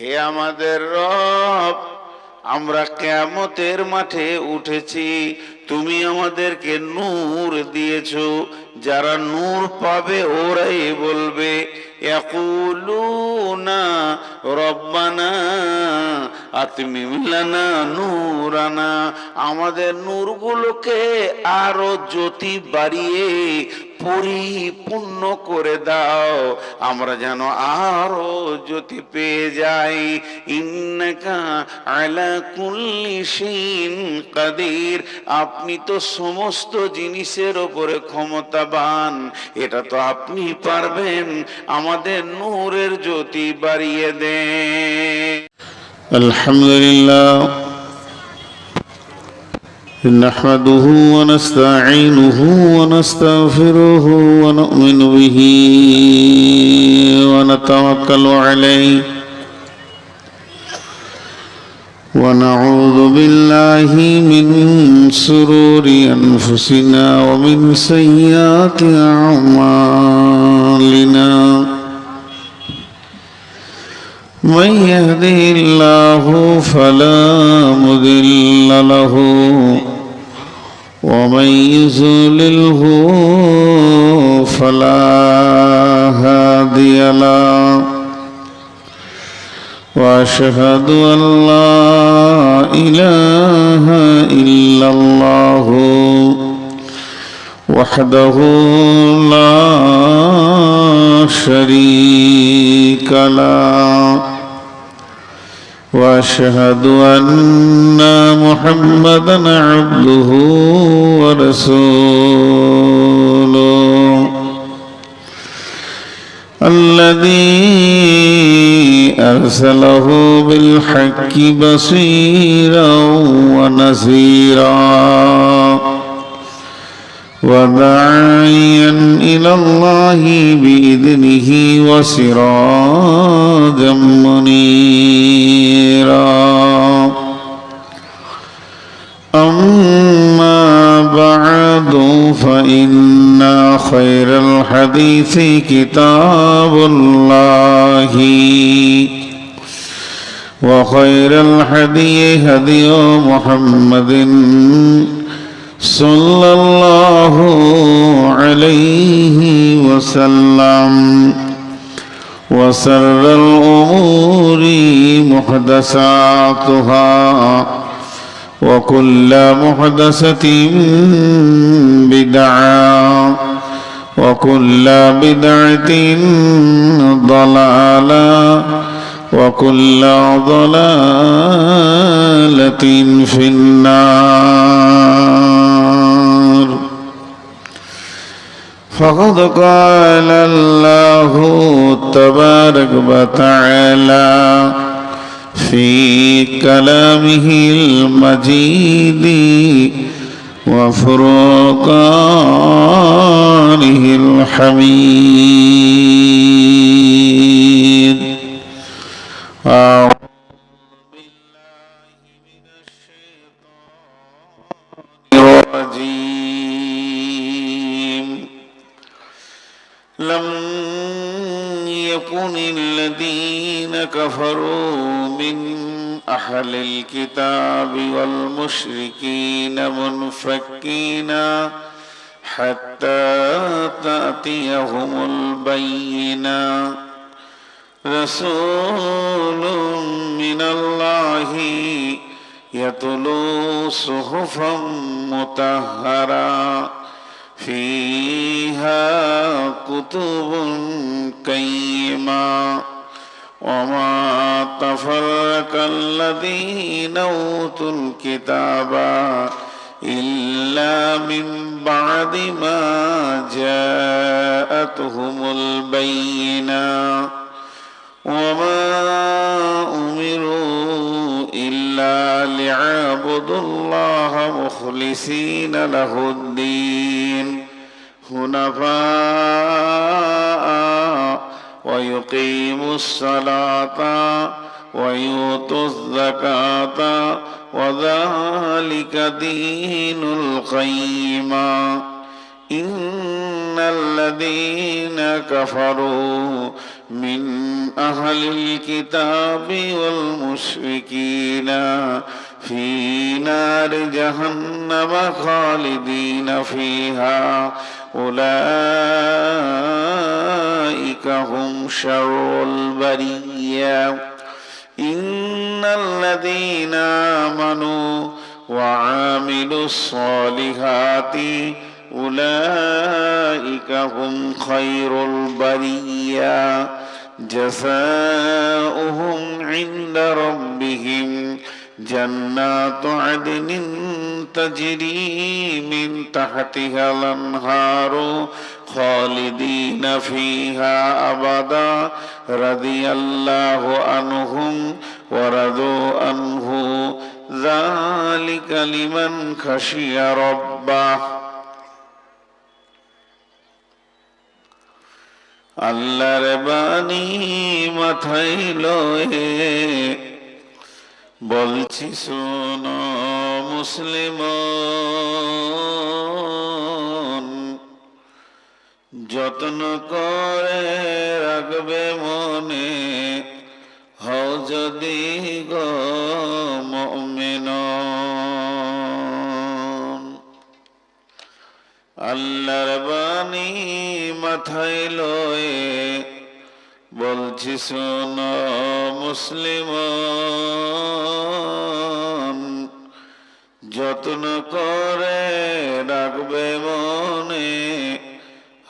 হে আমাদের রব, আমরা কিয়ামতের মাঠে উঠেছি, তুমি আমাদেরকে নূর দিয়েছো। যারা নূর পাবে ওরাই বলবে ইয়াকুলুনা রব্বানা আতমিম লানা নূরানা, আমাদের নূরগুলোকে আরো জ্যোতি বাড়িয়ে পরিপূর্ণ করে দাও, আমরা যেন আরো জ্যোতি পেয়ে যাই। ইন্নাকা আলা কুল্লি শাইইন কাদির, আপনি তো সমস্ত জিনিসের উপরে ক্ষমতাবান, এটা তো আপনি পারবেন, আমাদের নূরের জ্যোতি বাড়িয়ে দেন। আলহামদুলিল্লাহ نحمده ونستعينه ونستغفره ونؤمن به ونتوكل عليه ونعوذ بالله من شرور أنفسنا ومن سيئات أعمالنا من يهده الله فلا مضل له ومن يضلله فلا هادي له وأشهد أن لا إله إلا الله وحده لا شريك له وأشهد أن محمدًا عبده ورسوله الذي أرسله بالحق بصيرا ونذيرا وداعيا إلى الله بإذنه وسراجا منيرا. أما بعد فإن خير الحديث كتاب الله وخير الهدي هدي محمد صلى الله عليه وسلم وشر الأمور محدثاتها وكل محدثة بدعة وكل بدعة ضلالة وكل ضلالة في النار. فقد قال الله تبارك وتعالى في كلامه المجيد وفرقانه الحميد. أعوذ بالله من الشيطان الرجيم. لم يكن الذين كفروا من أهل الكتاب والمشركين منفكين حتى تأتيهم البينة. رسول من الله يتلو صحفا مطهرة فيها كتب قيمة وما تفرق الذين أوتوا الكتاب إلا من بعد ما جاءتهم البينة وما أمروا إلا ليعبدوا الله مخلصين له الدين حنفاء ويقيموا الصلاة ويؤتوا الزكاة وذلك دين القيمة. إن الذين كفروا من أهل الكتاب والمشركين في نار جهنم خالدين فيها أولئك هم شر البرية إن الذين آمنوا وعاملوا الصالحات أولئك هم خير البرية جزاؤهم عند ربهم جنات عدن تجري من تحتها الأنهار خالدين فيها أبدا رضي الله عنهم ورضوا عنه ذلك لمن خشي ربه আল্লাহর বাণী মাথায় লয়ে বলছি শোনো মুসলিমান, যত্ন করে রাখবে মনে হও যদি গো মুমিন। আল্লাহর বাণী মাথায় লয়ে বলছি শোনো মুসলিমান, যত্ন করে রাখবে মনে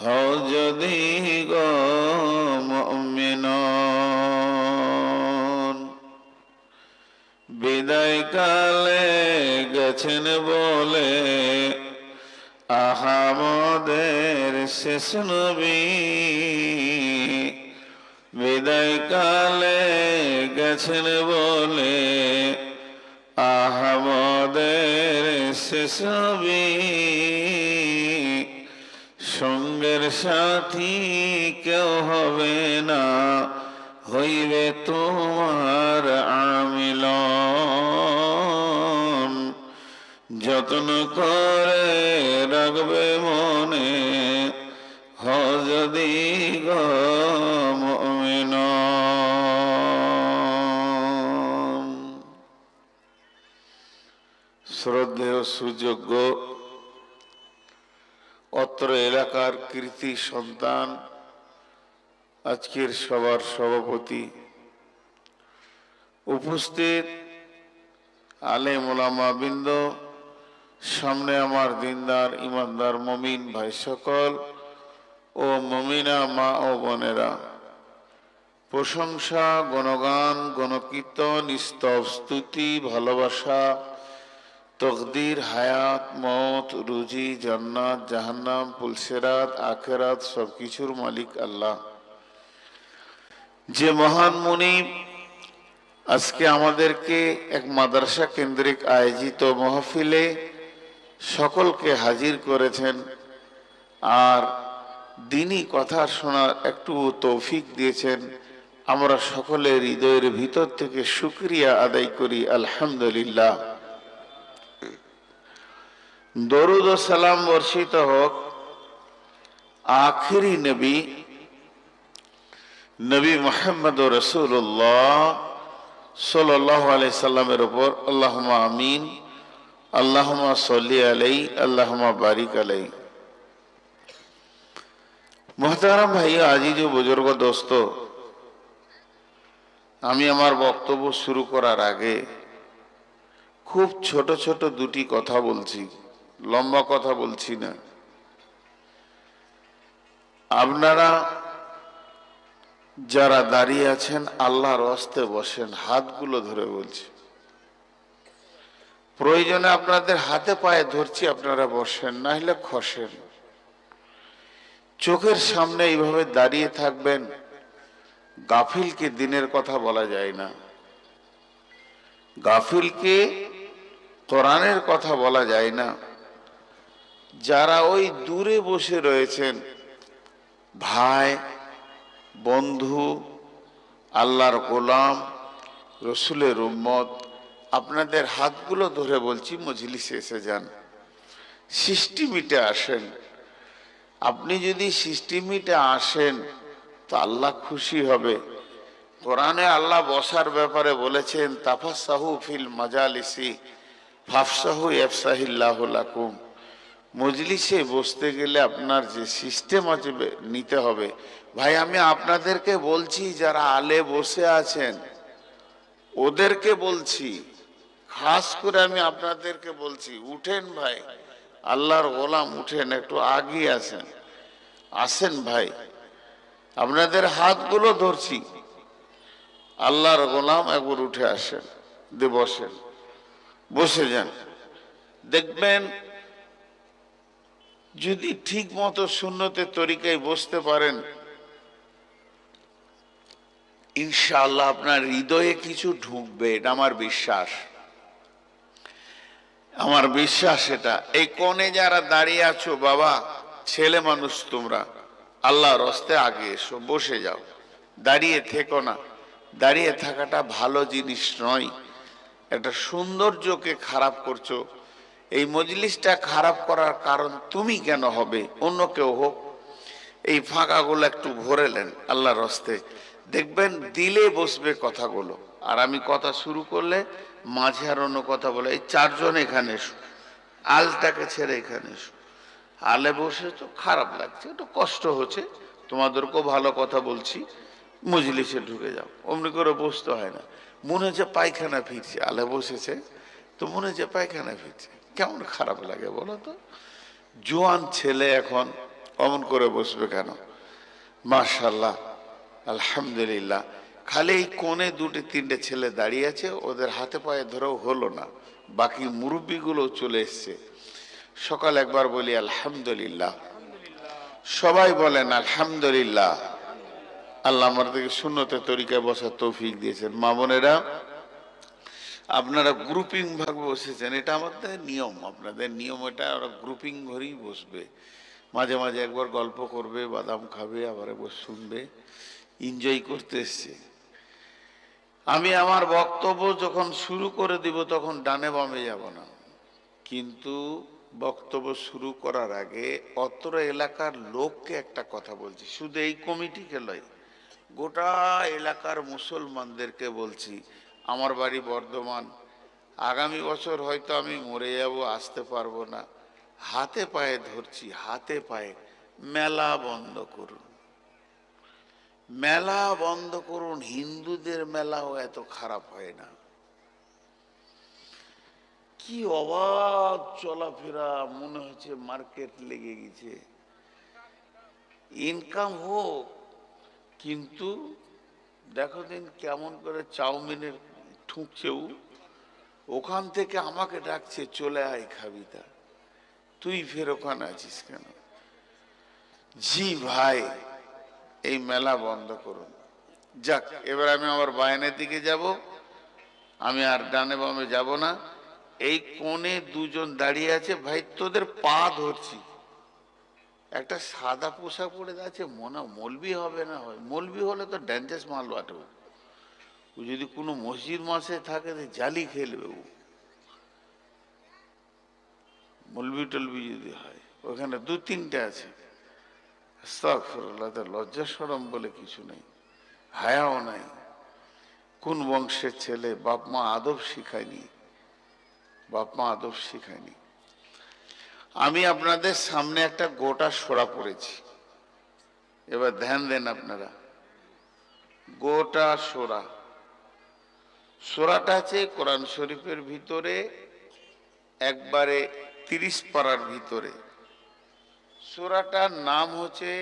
হও যদি গো মুমিন। বিদায় কালে গেছেন বলে আহামদের শেষ নবী, বিদায় কালে গেছেন বলে আহামদের শেষ নবী, সঙ্গের সাথী কেউ হবে না হইবে তোমার আমিলন, যত্ন করে রাখবে মনে হও যদি গো মুমিন। শ্রদ্ধেয় সুযোগ্য অত্র এলাকার কৃতি সন্তান, আজকের সবার সভাপতি, উপস্থিত আলেম ওলামা বৃন্দ, সামনে আমার দিনদার ইমানদার মমিন ভাই সকল ও মমিনা মা ও বোনেরা, প্রশংসা, গণগান, গণকীর্তন, স্তব, স্তুতি, ভালোবাসা, তকদির, হায়াত, মত, রুজি, জান্নাত, জাহান্নাম, পুলসেরাত, আখেরাত সবকিছুর মালিক আল্লাহ। যে মহান মুনিব আজকে আমাদেরকে এক মাদ্রাসা কেন্দ্রিক আয়োজিত মাহফিলে সকলকে হাজির করেছেন আর দিনী কথা শোনার একটু তৌফিক দিয়েছেন, আমরা সকলে হৃদয়ের ভিতর থেকে শুকরিয়া আদায় করি আলহামদুলিল্লাহ। দরুদ ও সালাম বর্ষিত হোক আখিরি নবী নবী মুহাম্মদ রাসূলুল্লাহ সাল্লাল্লাহু আলাইহি সাল্লামের উপর। আল্লাহুম্মা আমিন, আল্লাহুম্মা সাল্লি আলাইহি, আল্লাহুম্মা বারিক আলাইহি। মুহতারাম ভাইয়া, আজিজ ও বুজুর্গ দোস্ত, আমি আমার বক্তব্য শুরু করার আগে খুব ছোট ছোট দুটি কথা বলছি, লম্বা কথা বলছি না। আপনারা যারা দাঁড়িয়ে আছেন আল্লাহর হস্তে বসেন, হাতগুলো ধরে বলছি, প্রয়োজনে আপনাদের হাতে পায়ে ধরছি, আপনারা বসেন, না হলে খসেন। চোখের সামনে এইভাবে দাঁড়িয়ে থাকবেন। গাফিলকে দিনের কথা বলা যায় না, গাফিলকে কোরআনের কথা বলা যায় না। যারা ওই দূরে বসে রয়েছেন, ভাই, বন্ধু, আল্লাহর গোলাম, রসুলের উম্মত, আপনাদের হাতগুলো ধরে বলছি, মজলিসে এসে যান, সিস্টেমিটে আসেন। আপনি যদি সিস্টেমিটে আসেন তো আল্লাহ খুশি হবে। কোরআনে আল্লাহ বসার ব্যাপারে বলেছেন, তাফাসসাহু ফিল মাজালিসি ফাফসাহু ইয়াফসাহিল্লাহু লাকুম। মজলিসে বসতে গেলে আপনার যে সিস্টেম আছে নিতে হবে। ভাই আমি আপনাদেরকে বলছি, যারা আলে বসে আছেন ওদেরকে বলছি, খাস করে আমি আপনাদেরকে বলছি, উঠেন ভাই, আল্লাহর গোলাম উঠেন, একটু আগিয়ে আসেন, আসেন ভাই, আপনাদের হাতগুলো ধরছি, আল্লাহর গোলাম একবার উঠে আসেন, দে বসেন, বসে যান। দেখবেন যদি ঠিক মতো সুন্নতের তরিকায় বসতে পারেন, ইনশাআল্লাহ আপনার হৃদয়ে কিছু ঢুকবে, এটা আমার বিশ্বাস, আমার বিশ্বাস এটা। এই কোণে যারা দাঁড়িয়ে আছো বাবা, ছেলে মানুষ তোমরা, আল্লাহর রাস্তে আগে এসো, বসে যাও, দাঁড়িয়ে থেকো না। দাঁড়িয়ে থাকাটা ভালো জিনিস নয়, একটা সৌন্দর্যকে খারাপ করছো। এই মজলিসটা খারাপ করার কারণ তুমি কেন হবে, অন্য কেউ হোক। এই ফাঁকাগুলো একটু ভরেলেন আল্লাহর রাস্তে, দেখবেন দিলে বসবে কথাগুলো। আর আমি কথা শুরু করলে মাঝে আর অন্য কথা বলে, এই চারজন এখানে এসো, আলটাকে ছেড়ে এখানে এসো। আলে বসে তো খারাপ লাগছে, একটু কষ্ট হচ্ছে, তোমাদেরকেও ভালো কথা বলছি, মজলিসে ঢুকে যাও। অমনি করে বসতে হয় না, মনে হচ্ছে পায়খানা ফিরছে, আলে বসেছে তো মনে হচ্ছে পায়খানা ফিরছে, কেমন খারাপ লাগে বলো তো। জোয়ান ছেলে এখন অমন করে বসবে কেন? মাশাআল্লাহ, আলহামদুলিল্লাহ। খালি এই কোণে দুটি তিনটে ছেলে দাঁড়িয়ে আছে, ওদের হাতে পায়ে ধরেও হলো না, বাকি মুরব্বীগুলো চলে এসছে। সকাল একবার বলি আলহামদুলিল্লাহ, সবাই বলেন আলহামদুলিল্লাহ। আল্লাহ আমাদেরকে সুন্নতের তরিকায় বসার তৌফিক দিয়েছেন। মা বোনেরা, আপনারা গ্রুপিং ভাবে বসেছেন, এটা আমাদের নিয়ম, আপনাদের নিয়ম এটা, ওরা গ্রুপিং ঘরেই বসবে, মাঝে মাঝে একবার গল্প করবে, বাদাম খাবে, আবার একবার শুনবে, এনজয় করতে এসছে। আমি আমার বক্তব্য যখন শুরু করে দিব তখন ডানে বামে যাব না, কিন্তু বক্তব্য শুরু করার আগে অত্র এলাকার লোককে একটা কথা বলছি, শুধু এই কমিটিকে লয়, গোটা এলাকার মুসলমানদেরকে বলছি। আমার বাড়ি বর্ধমান, আগামী বছর হয়তো আমি মরে যাব, আসতে পারবো না, হাতে পায়ে ধরছি, হাতে পায়ে, মেলা বন্ধ করুন, মেলা বন্ধ করুন। হিন্দুদের মেলাও এত খারাপ হয় না, কি অবাধ চলাফেরা, মনে হচ্ছে মার্কেট লেগে গেছে। ইনকাম হোক, কিন্তু দেখো দিন কেমন করে চাউমিনের ঠুকছেও, ওখান থেকে আমাকে ডাকছে, চলে আয় খাবি, তা তুই ফের ওখানে আছিস কেন? জি ভাই, এই মেলা বন্ধ করুন। যাক, এবার আমি আমার বায়ানের দিকে যাব, আমি আর ডানে বামে যাব না। এই কোণে দুজন দাঁড়িয়ে আছে, ভাই তোদের পা ধরছি, একটা সাদা পোশাক পরে আছে, মনে মৌলবি হবে না হয়, মৌলবি হলে তো ড্যান্সেস মাল বাটো, ও যদি কোনো মসজিদ মাসে থাকে তো জালি খেলবে, ও মৌলবি টলবি যদি হয়, ওখানে দু তিনটে আছে, আস্তাগফিরুল্লাহ, লজ্জা শরম বলে কিছু নেই, হায়াও নাই। কোন বংশের ছেলে, বাপ মা আদব শিখায়নি, বাপ মা আদব শিখায়নি। আমি আপনাদের সামনে একটা গোটা সূরা পড়েছি, এবার ধ্যান দেন আপনারা। গোটা সূরা, সূরাটা আছে কোরআন শরীফের ভিতরে, একবারে 30 পারার ভিতরে। সূরাটার নাম হচ্ছে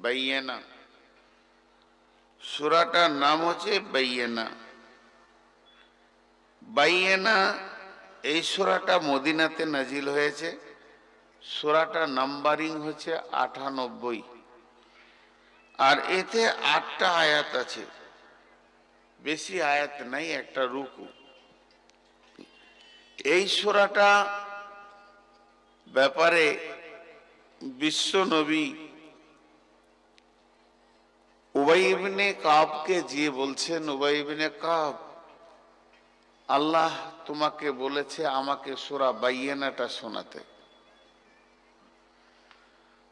বাইয়িনা, সূরাটার নাম হচ্ছে বাইয়িনা। বাইয়িনা, এই সূরাটা মদিনাতে নাজিল হয়েছে। সূরাটা নাম্বারিং হচ্ছে 98, আর এতে 8টা আয়াত আছে, বেশি আয়াত নাই, একটা রুকু। এই সূরাটা ব্যাপারে বিশ্ব নবী উবাই ইবনে কাবকে যে বলছেন, উবাই ইবনে কাব, আল্লাহ তোমাকে বলেছে আমাকে সূরা বাইয়িনাটা শোনাতে।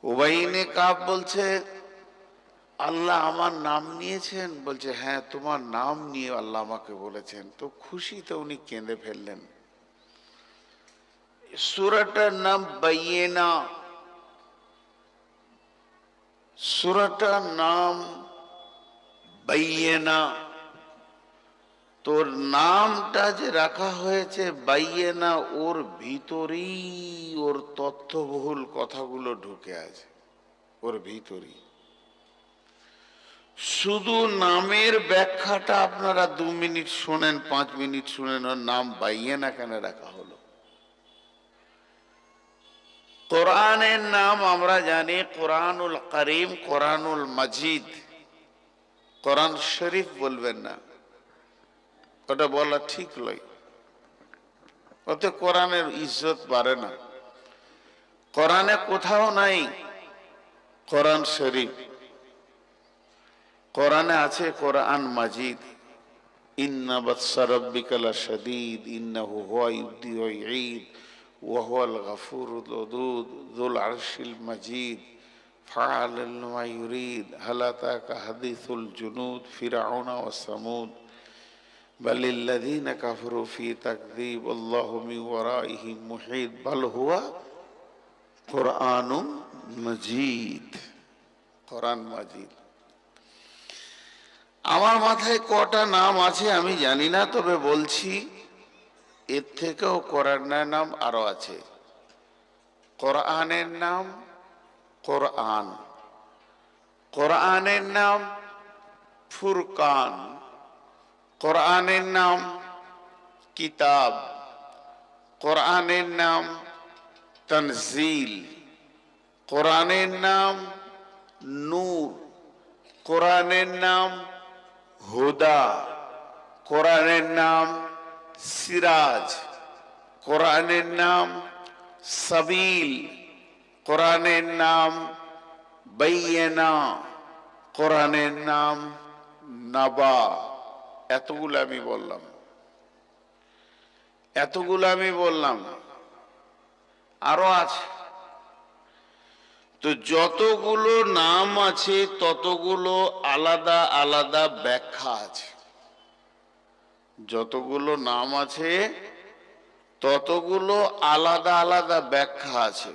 উবাই ইবনে কাব বলছে, আল্লাহ আমার নাম নিয়েছেন? বলছে হ্যাঁ, তোমার নাম নিয়ে আল্লাহ আমাকে বলেছেন। তো খুশিতে উনি কেঁদে ফেললেন। সূরাটার নাম বাইয়িনা, সূরাটার নাম বাইয়িনা। তোর নামটা যে রাখা হয়েছে বাইয়িনা, ওর ভিতরেই ওর তথ্যবহুল কথাগুলো ঢুকে আছে, ওর ভিতরেই। শুধু নামের ব্যাখ্যাটা আপনারা 2 মিনিট শোনেন, 5 মিনিট শুনেন, ওর নাম বাইয়িনা কেন রাখা হলো। কোরআনের নাম আমরা জানি কোরআনুল কারীম, কোরআনুল মাজিদ। কোরআন শরীফ বলবেন না, ওটা বলা ঠিক নয়, ওতে কোরআনের ইজ্জত বাড়ে না। কোরআনে কোথাও নাই কোরআন শরীফ, কোরআনে আছে কোরআন মাজিদ। ইন্না বাতশা রাব্বিকা লাশাদীদ ইন্নাহু হুয়া ইবদি ওয়া ইঈদ ওয়া হুয়াল গফুরুল ওদুদ যুল আরশিল মাজিদ ফাআলুল লিমা ইউরিদ হাল আতাকা হাদিসুল জুনুদ ফিরআউনা ওয়া সামুদ বালিল্লাযীনা কাফারু ফি তাকযীব আল্লাহু মিন ওয়ারাইহিম মুহীত বাল হুয়া কোরআনুম মাজিদ। কোরআন মাজিদ। আমার মাথায় কটা নাম আছে আমি জানি না, তবে বলছি এর থেকেও কোরআনের নাম আরো আছে। কোরআনের নাম কোরআন, কোরআনের নাম ফুরকান, কোরআনের নাম কিতাব, কোরআনের নাম তানজিল, কোরআনের নাম নূর, কোরআনের নাম হুদা, কোরআনের নাম সিরাজ, কোরআনের নাম সাবিল, কোরআনের নাম বাইয়িনা, কোরআনের নাম নাবা। এতগুলো আমি বললাম, এতগুলো আমি বললাম, আরো আছে। তো যতগুলো নাম আছে ততগুলো আলাদা আলাদা ব্যাখ্যা আছে। যতগুলো নাম আছে ততগুলো আলাদা আলাদা ব্যাখ্যা আছে।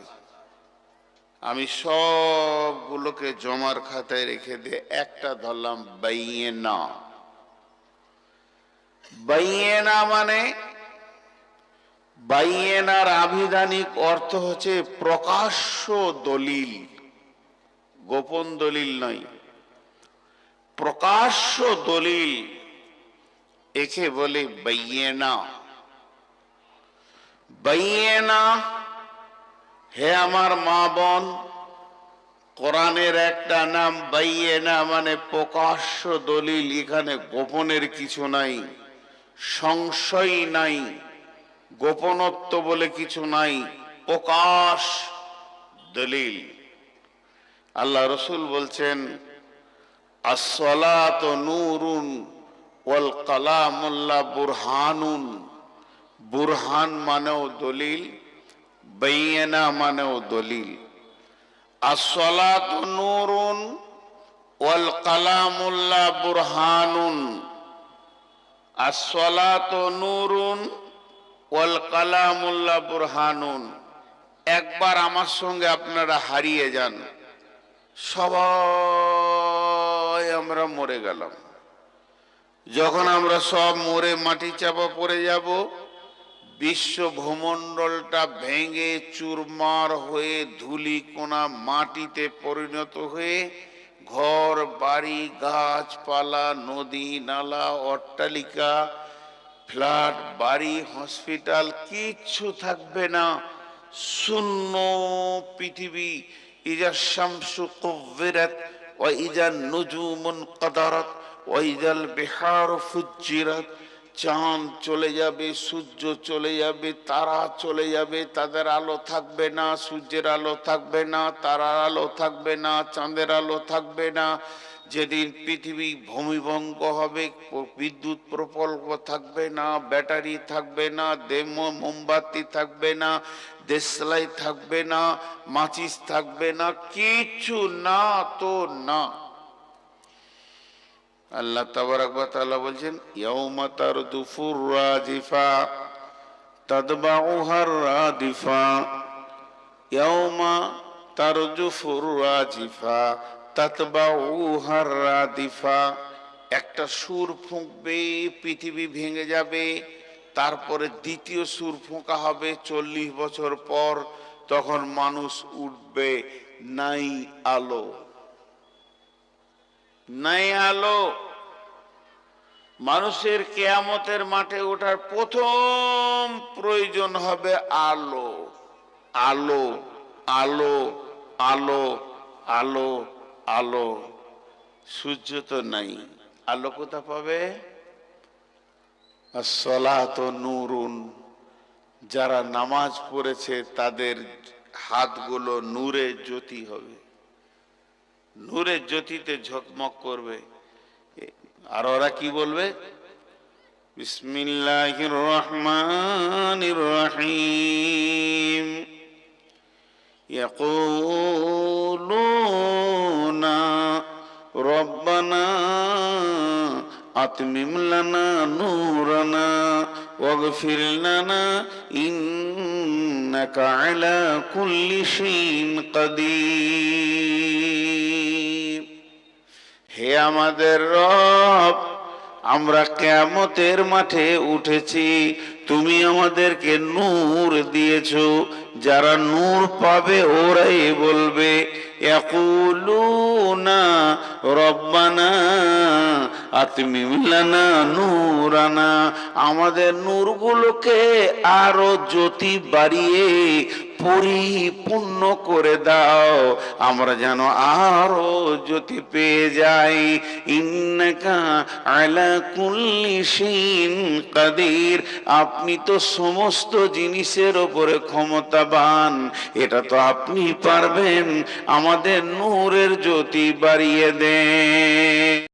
আমি সবগুলোকে জমার খাতায় রেখে দিয়ে একটা ধরলাম বাইয়িনা। বাইয়িনা মানে, বাইয়িনার আবিধানিক অর্থ হচ্ছে প্রকাশ্য দলিল, গোপন দলিল নয়, প্রকাশ্য দলিল, একে বলে বাইয়িনা। বাইয়িনা, হে আমার মা বোন, কোরআনের একটা নাম বাইয়িনা মানে প্রকাশ্য দলিল। এখানে গোপনের কিছু নাই, সংশয় নাই, গোপনত্ব বলে কিছু নাই, প্রকাশ দলিল। আল্লাহ রসুল বলছেন আসসালাতু নূরুন ওয়াল কালামুল্লাহ বুরহানুন। বুরহান মানেও দলিল, বাইয়িনা মানেও দলিল। আসসালাতু নূরুন ওয়াল কালামুল্লাহ বুরহানুন। আসসালাতু নূরুন ওয়াল কালামুল্লাহ বুরহানুন। একবার আমার সঙ্গে আপনারা হারিয়ে যান, সবাই আমরা মরে গেলাম। যখন আমরা সব মরে মাটি চাপা পড়ে যাব, বিশ্ব ভূমণ্ডলটা ভেঙে চুরমার হয়ে ধূলিকণা মাটিতে পরিণত হয়ে ঘর বাড়ি গাছপালা নদী নালা অট্টালিকা ফ্ল্যাট বাড়ি হসপিটাল কিচ্ছু থাকবে না, শূন্য পৃথিবী। ইজা শামসু কুব্বিরাত ওয়া ইজা নুজুমুন কাদারাত ওয়া ইজাল বিহারু ফুজ্জিরাত। চাঁদ চলে যাবে, সূর্য চলে যাবে, তারা চলে যাবে, তাদের আলো থাকবে না, সূর্যের আলো থাকবে না, তারার আলো থাকবে না, চাঁদের আলো থাকবে না। যেদিন পৃথিবী ভূমিভঙ্গ হবে, বিদ্যুৎ প্রকল্প থাকবে না, ব্যাটারি থাকবে না, মোমবাতি থাকবে না, দেশলাই থাকবে না, মাচিস থাকবে না, কিছু না তো না। আল্লাহ তাবারক ওয়া তাআলা বলছেন ইয়াউমা তারদুফুর রাজিফা তাতবাউহার রাদিফা, ইয়াউমা তারজুফুর রাজিফা তাতবাউহার রাদিফা। একটা সুর ফুঁকবে, পৃথিবী ভেঙে যাবে, তারপরে দ্বিতীয় সুর ফোঁকা হবে 40 বছর পর, তখন মানুষ উঠবে, নাই আলো, নাই আলো। মানুষের কিয়ামতের মাঠে ওঠার প্রথম প্রয়োজন হবে আলো, আলো, আলো, আলো, আলো, আলো। সূর্য তো নাই, আলো কোথা পাবে? আসসালাতু নূরুন, যারা নামাজ পড়েছে তাদের হাতগুলো নূরে জ্যোতি হবে, নূরের জ্যোতিতে ঝকমক করবে। আর ওরা কি বলবে? বিসমিল্লাহির রহমানির রহিম, ইয়াকুলুনা রব্বানা আতমিম লানা নূরানা ওয়াগফির লানা ইন্নাকা আলা কুল্লি শাইইন কাদির। হে আমাদের রব, আমরা কিয়ামতের মাঠে উঠেছি, তুমি আমাদেরকে নূর দিয়েছো। যারা নূর পাবে ওরাই বলবে ইয়াকুলুনা রব্বানা আতমিম লানা নূরানা, আমাদের নূরগুলোকে আরো জ্যোতি বাড়িয়ে পরিপূর্ণ করে দাও, আমরা যেন আরো জ্যোতি পেয়ে যাই। ইন্নাকা আলা কুল্লি শাইইন কাদির, আপনি তো সমস্ত জিনিসের উপরে ক্ষমতাবান, এটা তো আপনি পারবেন, আমাদের নূরের জ্যোতি বাড়িয়ে দেন।